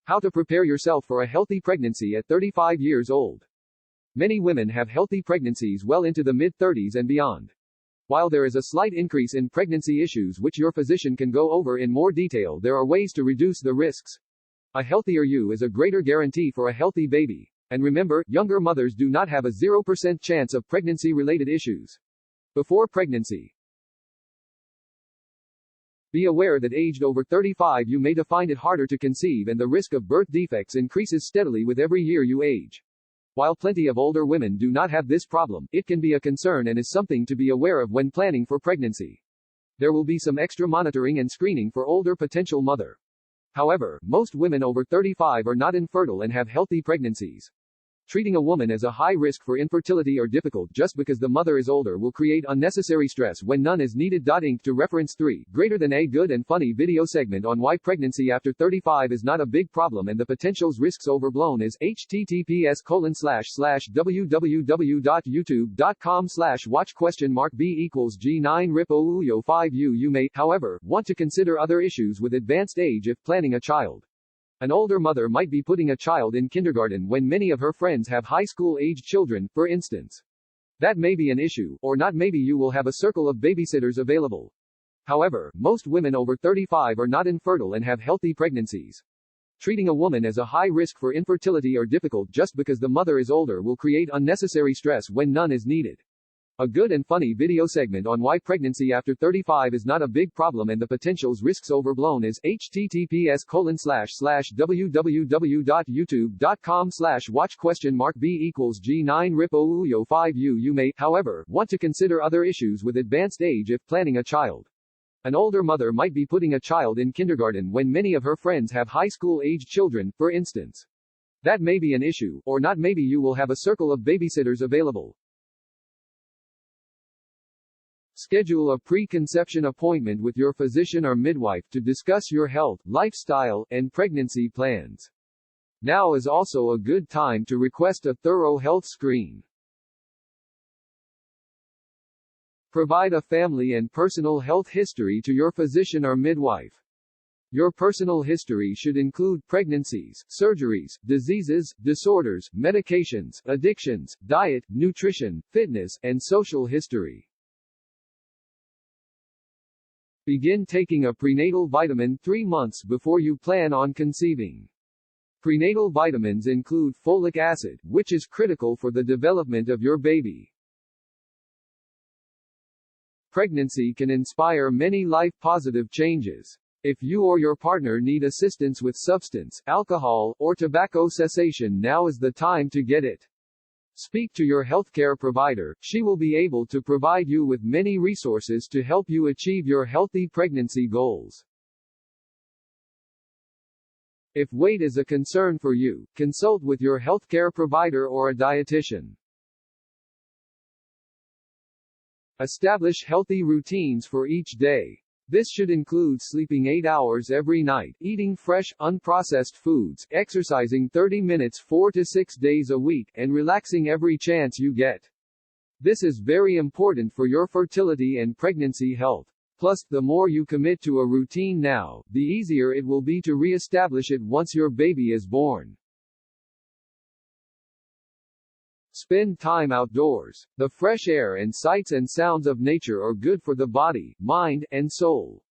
How to prepare yourself for a healthy pregnancy at 35 years old. Many women have healthy pregnancies well into the mid-30s and beyond. While there is a slight increase in pregnancy issues which your physician can go over in more detail, there are ways to reduce the risks. A healthier you is a greater guarantee for a healthy baby. And remember, younger mothers do not have a 0% chance of pregnancy-related issues. Before pregnancy. Be aware that aged over 35 you may find it harder to conceive and the risk of birth defects increases steadily with every year you age. While plenty of older women do not have this problem, it can be a concern and is something to be aware of when planning for pregnancy. There will be some extra monitoring and screening for older potential mother. However, most women over 35 are not infertile and have healthy pregnancies. Treating a woman as a high risk for infertility or difficult just because the mother is older will create unnecessary stress when none is needed. Inc. to reference 3, greater than a good and funny video segment on why pregnancy after 35 is not a big problem and the potential's risks overblown is https://www.youtube.com/watch?b=g9rip5u. You may, however, want to consider other issues with advanced age if planning a child. An older mother might be putting a child in kindergarten when many of her friends have high school-aged children, for instance. That may be an issue, or not. Maybe you will have a circle of babysitters available. However, most women over 35 are not infertile and have healthy pregnancies. Treating a woman as a high risk for infertility or difficult just because the mother is older will create unnecessary stress when none is needed. A good and funny video segment on why pregnancy after 35 is not a big problem and the potential's risks overblown is https://www.youtube.com/watch?b=g9rip5u. You may, however, want to consider other issues with advanced age if planning a child. An older mother might be putting a child in kindergarten when many of her friends have high school-aged children, for instance. That may be an issue, or not. Maybe you will have a circle of babysitters available. Schedule a pre-conception appointment with your physician or midwife to discuss your health, lifestyle, and pregnancy plans. Now is also a good time to request a thorough health screen. Provide a family and personal health history to your physician or midwife. Your personal history should include pregnancies, surgeries, diseases, disorders, medications, addictions, diet, nutrition, fitness, and social history. Begin taking a prenatal vitamin 3 months before you plan on conceiving. Prenatal vitamins include folic acid, which is critical for the development of your baby. Pregnancy can inspire many life-positive changes. If you or your partner need assistance with substance, alcohol, or tobacco cessation, now is the time to get it. Speak to your healthcare provider. She will be able to provide you with many resources to help you achieve your healthy pregnancy goals. If weight is a concern for you, consult with your healthcare provider or a dietitian. Establish healthy routines for each day. This should include sleeping 8 hours every night, eating fresh, unprocessed foods, exercising 30 minutes 4 to 6 days a week, and relaxing every chance you get. This is very important for your fertility and pregnancy health. Plus, the more you commit to a routine now, the easier it will be to re-establish it once your baby is born. Spend time outdoors. The fresh air and sights and sounds of nature are good for the body, mind, and soul.